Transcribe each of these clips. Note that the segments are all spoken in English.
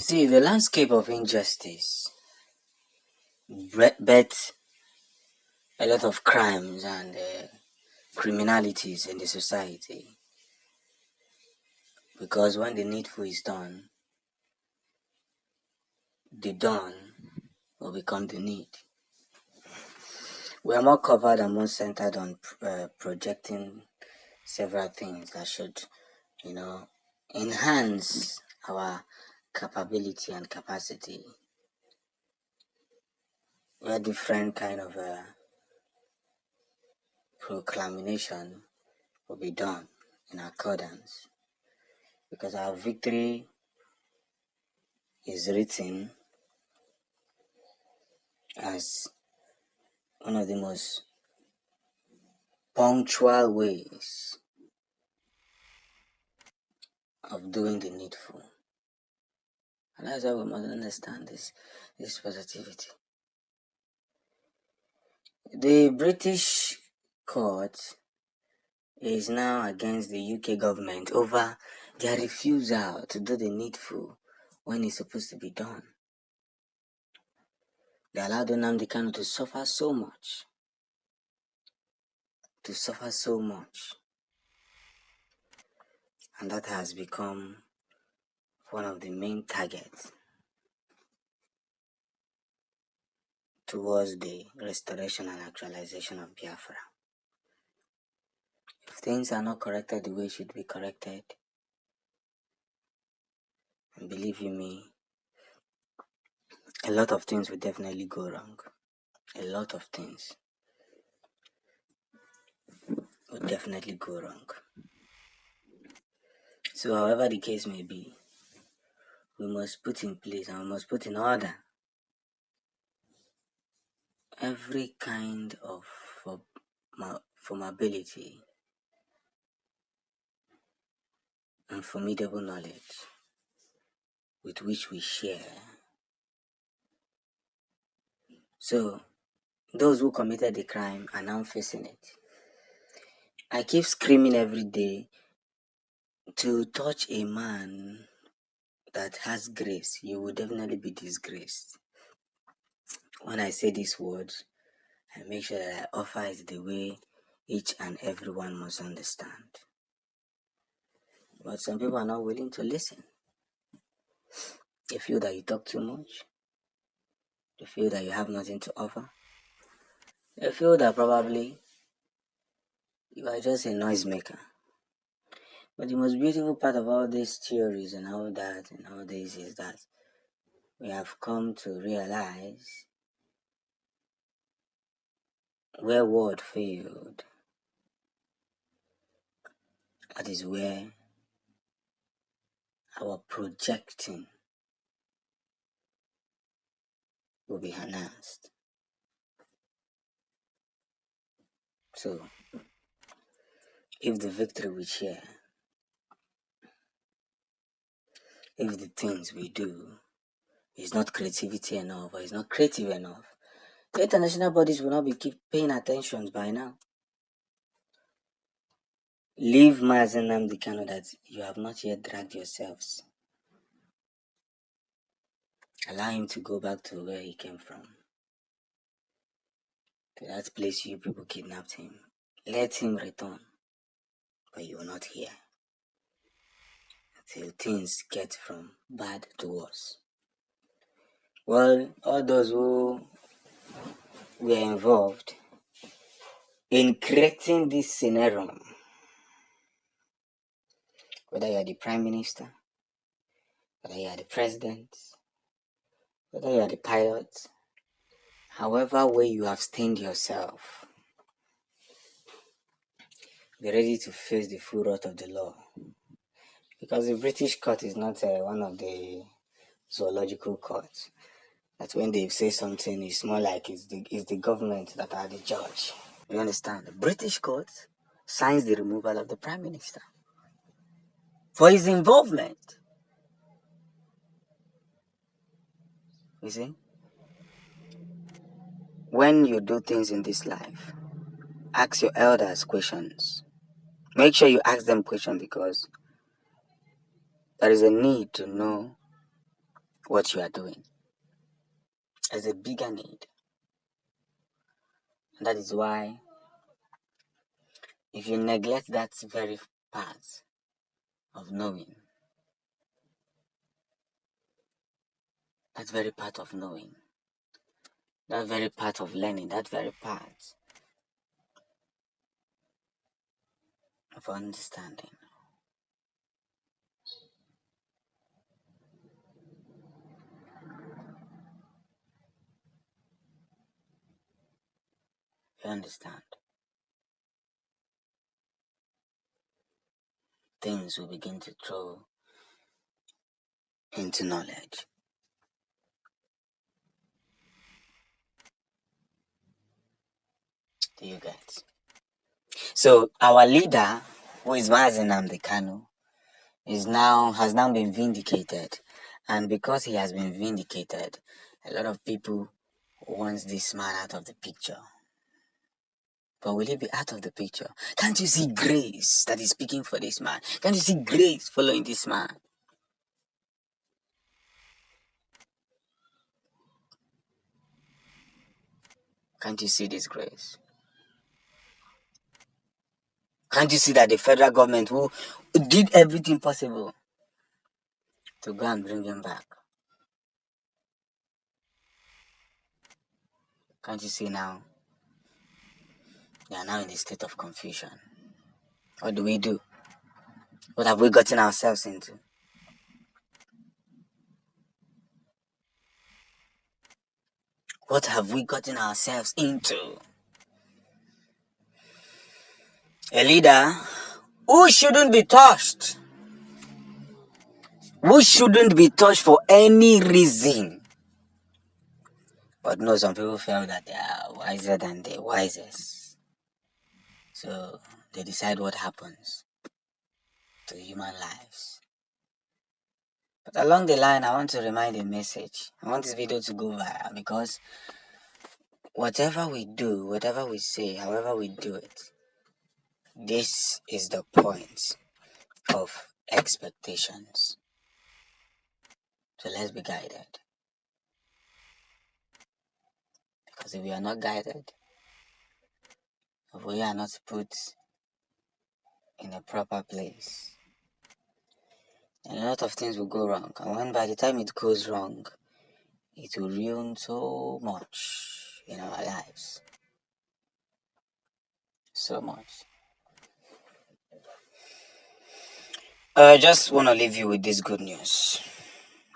See, the landscape of injustice bets a lot of crimes and criminalities in the society, because when the needful is done, the done will become the need. We are more covered and more centered on projecting several things that should, enhance our capability and capacity, where different kind of proclamation will be done in accordance, because our victory is written as one of the most punctual ways of doing the needful. And that's why we must understand this positivity. The British court is now against the UK government over their refusal to do the needful when it's supposed to be done. They allowed Nnamdi Kanu to suffer so much. And that has become one of the main targets towards the restoration and actualization of Biafra. If things are not corrected the way it should be corrected, and believe you me, a lot of things will definitely go wrong. A lot of things will definitely go wrong. So however the case may be, we must put in place and we must put in order every kind of formability and formidable knowledge with which we share. So those who committed the crime are now facing it. I keep screaming every day, to touch a man that has grace, you will definitely be disgraced. When I say these words, I make sure that I offer it the way each and everyone must understand. But some people are not willing to listen. They feel that you talk too much. They feel that you have nothing to offer. They feel that probably you are just a noisemaker. But the most beautiful part of all these theories and all that and all this is that we have come to realize where word failed, that is where our projecting will be enhanced. So, if the victory we share, if the things we do is not creativity enough or is not creative enough, the international bodies will not be paying attention by now. Leave Mazen Nnamdi Kanu that you have not yet dragged yourselves. Allow him to go back to where he came from, to that place you people kidnapped him. Let him return, but you will not hear until things get from bad to worse. Well, all those who were involved in creating this scenario, whether you are the Prime Minister, whether you are the President, whether you are the pilot, however way you have stained yourself, be ready to face the full wrath of the law. Because the British court is not one of the zoological courts. That when they say something, it's more like it's the government that are the judge. You understand? The British court signs the removal of the Prime Minister for his involvement. You see? When you do things in this life, ask your elders questions. Make sure you ask them questions, because there is a need to know what you are doing. There's a bigger need. And that is why if you neglect that very part of knowing, that very part of knowing, that very part of learning, that very part of understanding, you understand, things will begin to throw into knowledge. Do you get? So our leader, who is Mazen Kanu, has now been vindicated, and because he has been vindicated, a lot of people want this man out of the picture. But will he be out of the picture? Can't you see grace that is speaking for this man? Can't you see grace following this man? Can't you see this grace? Can't you see that the federal government, who did everything possible to go and bring him back, can't you see now? They are now in a state of confusion. What do we do? What have we gotten ourselves into? What have we gotten ourselves into? A leader who shouldn't be touched. Who shouldn't be touched for any reason. But no, some people feel that they are wiser than the wisest. So they decide what happens to human lives. But along the line, I want to remind a message. I want this video to go viral because whatever we do, whatever we say, however we do it, this is the point of expectations. So let's be guided. Because if we are not guided, if we are not put in a proper place, then a lot of things will go wrong. And when by the time it goes wrong, it will ruin so much in our lives. So much. I just want to leave you with this good news.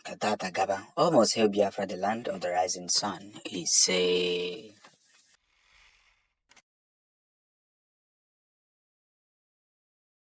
Katata Gaba, almost hail Biafra, the land of the rising sun. He say